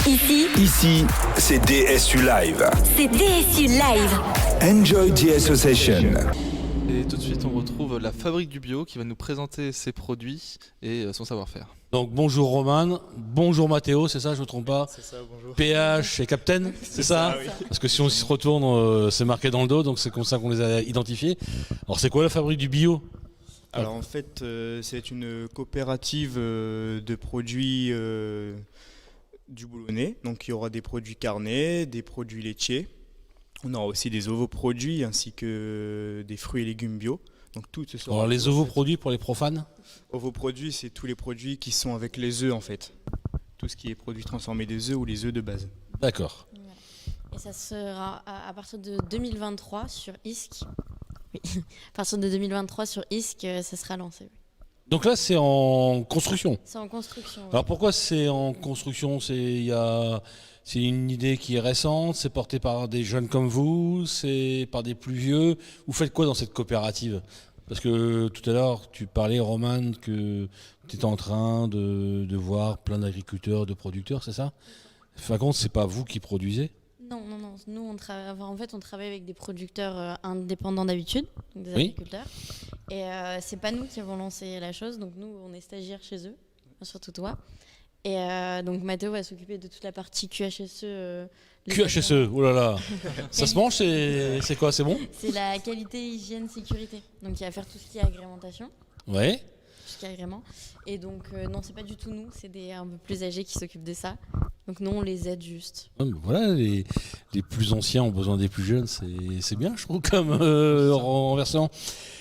Ici, c'est DSU Live. C'est DSU Live. Enjoy the association. Et tout de suite, on retrouve la Fabrique du Bio qui va nous présenter ses produits et son savoir-faire. Donc bonjour Roman, bonjour Mathéo, c'est ça, je ne me trompe pas? C'est ça, bonjour. PH et Captain, c'est ça, oui. Parce que si on s'y retourne, c'est marqué dans le dos, donc c'est comme ça qu'on les a identifiés. Alors c'est quoi la Fabrique du Bio? Alors en fait, c'est une coopérative de produits du Boulonnais. Donc il y aura des produits carnés, des produits laitiers. On aura aussi des ovoproduits ainsi que des fruits et légumes bio. Donc tout ce sera. Alors les ovoproduits pour les profanes? Ovoproduits, c'est tous les produits qui sont avec les œufs en fait. Tout ce qui est produits transformés des œufs ou les œufs de base. D'accord. Et ça sera à partir de 2023 sur ISC. Oui, à partir de 2023 sur ISC, ça sera lancé. Oui. Donc là c'est en construction. C'est en construction. Oui. Alors pourquoi c'est en construction? C'est une idée qui est récente, c'est porté par des jeunes comme vous, c'est par des plus vieux. Vous faites quoi dans cette coopérative? Parce que tout à l'heure, tu parlais, Roman, que tu étais en train de voir plein d'agriculteurs, de producteurs, c'est ça? Fin de compte, c'est pas vous qui produisez? Non. Nous, on travaille avec des producteurs indépendants d'habitude, donc des agriculteurs. Et c'est pas nous qui avons lancé la chose, donc nous, on est stagiaires chez eux, surtout toi. Et donc Mathéo va s'occuper de toute la partie QHSE. QHSE, oh là là. Ça se mange, c'est quoi, c'est bon? C'est la qualité, hygiène, sécurité. Donc il va faire tout ce qui est agrémentation. Ouais. Tout ce qui est agrément. Et donc non, c'est pas du tout nous, c'est des un peu plus âgés qui s'occupent de ça. Donc nous, on les aide juste. Voilà, les plus anciens ont besoin des plus jeunes, c'est bien, je trouve, comme renversant.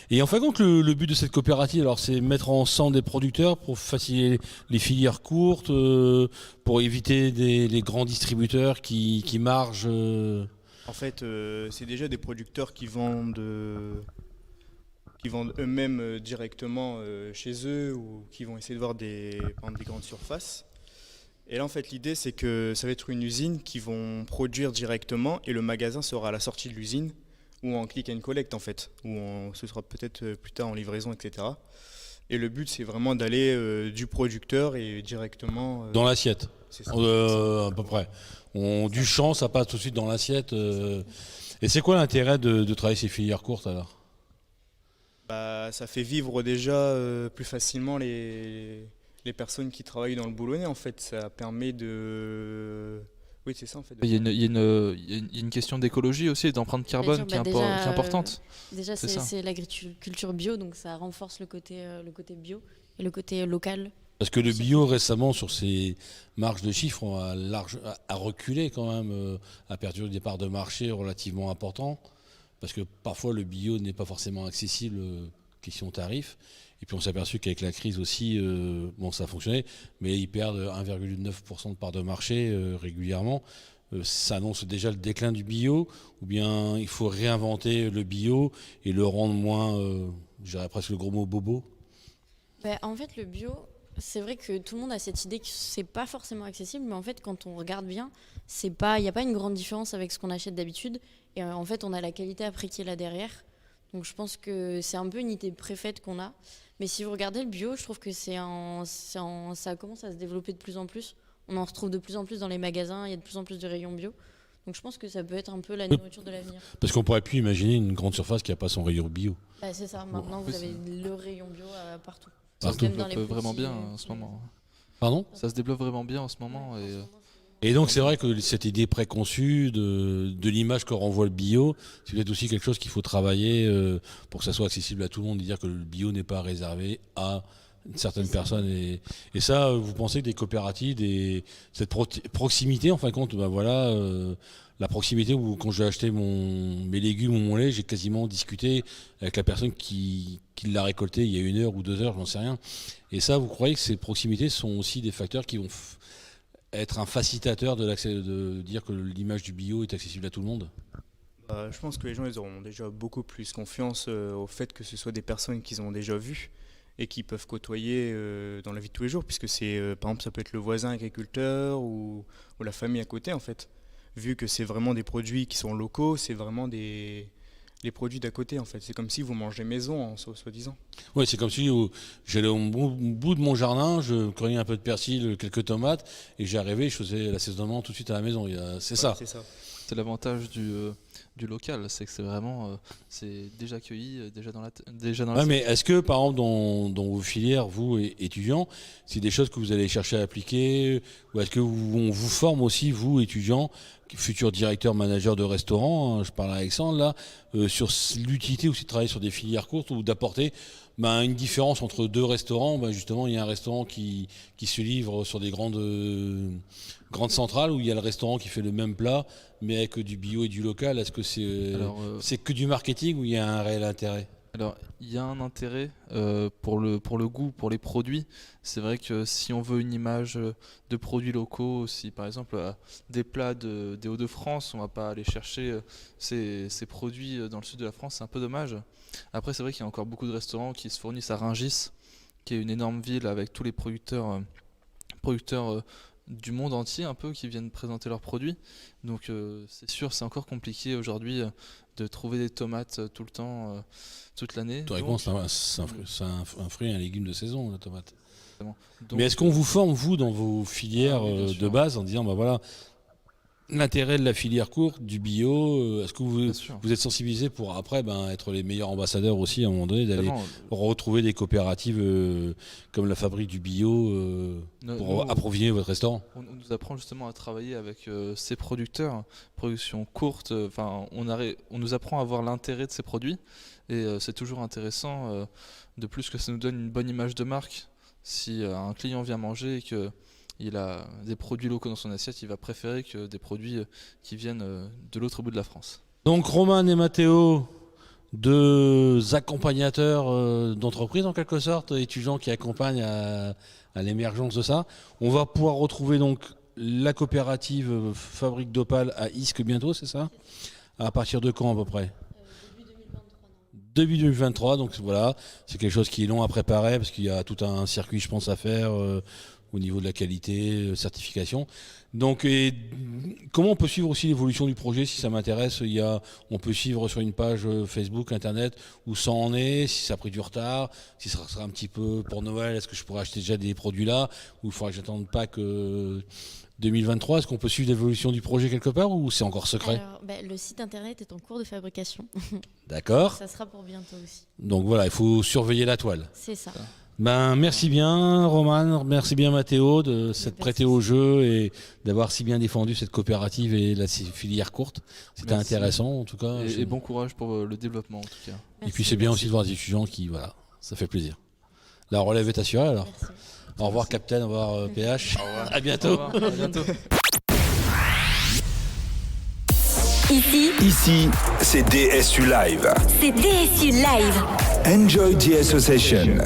Et en fin de compte, le but de cette coopérative, alors, c'est mettre ensemble des producteurs pour faciliter les filières courtes, pour éviter les grands distributeurs qui margent. En fait, c'est déjà des producteurs qui vendent eux-mêmes directement chez eux ou qui vont essayer de voir des grandes surfaces. Et là, en fait, l'idée, c'est que ça va être une usine qui vont produire directement et le magasin sera à la sortie de l'usine ou en click and collect, en fait, ce sera peut-être plus tard en livraison, etc. Et le but, c'est vraiment d'aller du producteur et directement... dans l'assiette, c'est ça. À peu près. Du champ, ça passe tout de suite dans l'assiette. Et c'est quoi l'intérêt de travailler ces filières courtes, alors? Ça fait vivre déjà plus facilement les personnes qui travaillent dans le Boulonnais, en fait. Ça permet de... Oui, c'est ça, en fait. Il y a une question d'écologie aussi, d'empreinte carbone qui est importante. Déjà, c'est l'agriculture bio, donc ça renforce le côté bio et le côté local. Parce que le bio, récemment, sur ses marges de chiffres, a reculé quand même, a perdu des parts de marché relativement importantes. Parce que parfois, le bio n'est pas forcément accessible, question tarif. Et puis on s'est aperçu qu'avec la crise aussi, ça a fonctionné, mais ils perdent 1,9% de part de marché régulièrement. Ça annonce déjà le déclin du bio, ou bien il faut réinventer le bio et le rendre moins, je dirais presque le gros mot bobo. En fait, le bio, c'est vrai que tout le monde a cette idée que c'est pas forcément accessible, mais en fait, quand on regarde bien, il n'y a pas une grande différence avec ce qu'on achète d'habitude. Et en fait, on a la qualité après qui est là derrière. Donc je pense que c'est un peu une idée préfaite qu'on a. Mais si vous regardez le bio, je trouve que ça commence à se développer de plus en plus. On en retrouve de plus en plus dans les magasins, il y a de plus en plus de rayons bio. Donc je pense que ça peut être un peu la nourriture de l'avenir. Parce qu'on pourrait plus imaginer une grande surface qui n'a pas son rayon bio. C'est ça, maintenant vous avez le rayon bio partout. Ça se développe vraiment bien en ce moment. Pardon ? Ça se développe vraiment bien en ce moment. Et donc c'est vrai que cette idée préconçue de l'image que renvoie le bio, c'est peut-être aussi quelque chose qu'il faut travailler pour que ça soit accessible à tout le monde, et dire que le bio n'est pas réservé à certaines personnes. Et ça, vous pensez que des coopératives, cette proximité, en fin de compte, la proximité où quand j'ai acheté mes légumes ou mon lait, j'ai quasiment discuté avec la personne qui l'a récolté il y a 1 heure ou 2 heures, j'en sais rien. Et ça, vous croyez que ces proximités sont aussi des facteurs qui vont être un facilitateur de dire que l'image du bio est accessible à tout le monde? Je pense que les gens ils auront déjà beaucoup plus confiance au fait que ce soit des personnes qu'ils ont déjà vues et qui peuvent côtoyer dans la vie de tous les jours, puisque par exemple ça peut être le voisin agriculteur ou la famille à côté, en fait. Vu que c'est vraiment des produits qui sont locaux, c'est vraiment les produits d'à côté en fait. C'est comme si vous mangez maison, soi-disant. Oui, c'est comme si j'allais au bout de mon jardin, je cueillais un peu de persil, quelques tomates, et j'arrivais, je faisais l'assaisonnement tout de suite à la maison. C'est ça. C'est ça. C'est l'avantage du local, c'est que c'est vraiment c'est déjà cueilli, déjà dans la Ouais, mais est-ce que, par exemple, dans vos filières, vous, étudiants, c'est des choses que vous allez chercher à appliquer, ou est-ce que on vous forme aussi, vous, étudiants, futurs directeurs, managers de restaurants, hein, je parle à Alexandre, là, sur l'utilité aussi de travailler sur des filières courtes ou d'apporter une différence entre deux restaurants. Justement, il y a un restaurant qui se livre sur des grandes centrales, où il y a le restaurant qui fait le même plat, mais avec du bio et du local. Est-ce que c'est que du marketing ou il y a un réel intérêt ? Alors, il y a un intérêt pour le goût, pour les produits. C'est vrai que si on veut une image de produits locaux, si par exemple des plats des Hauts-de-France, on ne va pas aller chercher ces produits dans le sud de la France, c'est un peu dommage. Après, c'est vrai qu'il y a encore beaucoup de restaurants qui se fournissent à Rungis, qui est une énorme ville avec tous les producteurs du monde entier un peu qui viennent présenter leurs produits. Donc c'est sûr, c'est encore compliqué aujourd'hui de trouver des tomates tout le temps, toute l'année. Théoriquement, c'est un fruit et un légume de saison, la tomate. Donc, mais est-ce qu'on vous forme, vous, dans vos filières oui, de base, en disant, voilà, l'intérêt de la filière courte, du bio, est-ce que vous êtes sensibilisé pour après être les meilleurs ambassadeurs aussi à un moment donné, d'aller retrouver des coopératives comme la Fabrique du Bio pour approvisionner votre restaurant ? On nous apprend justement à travailler avec ces producteurs, production courte, on nous apprend à voir l'intérêt de ces produits et c'est toujours intéressant, de plus que ça nous donne une bonne image de marque. Si un client vient manger et que il a des produits locaux dans son assiette, il va préférer que des produits qui viennent de l'autre bout de la France. Donc Roman et Mathéo, deux accompagnateurs d'entreprise en quelque sorte, étudiants qui accompagnent à l'émergence de ça. On va pouvoir retrouver donc la coopérative Fabrique d'Opale à Isques bientôt, c'est ça ? À partir de quand à peu près ? Début 2023, donc voilà, c'est quelque chose qui est long à préparer parce qu'il y a tout un circuit, je pense, à faire au niveau de la qualité, certification. Donc, comment on peut suivre aussi l'évolution du projet si ça m'intéresse ? On peut suivre sur une page Facebook, Internet, où ça en est, si ça a pris du retard, si ça sera un petit peu pour Noël, est-ce que je pourrais acheter déjà des produits là, ou il faudra que j'attende pas que 2023 ? Est-ce qu'on peut suivre l'évolution du projet quelque part ou c'est encore secret ? Alors, le site internet est en cours de fabrication. D'accord. Ça sera pour bientôt aussi. Donc voilà, il faut surveiller la toile. C'est ça. Merci bien Roman, merci bien Mathéo de s'être prêté au jeu et d'avoir si bien défendu cette coopérative et la filière courte. C'était intéressant en tout cas. Et bon courage pour le développement en tout cas. Merci, et puis c'est bien aussi de voir des étudiants qui, ça fait plaisir. La relève est assurée alors. Merci. Au revoir Captain, au revoir PH. Au revoir. À bientôt. À bientôt. Ici, c'est DSU Live. C'est DSU Live. Enjoy the association.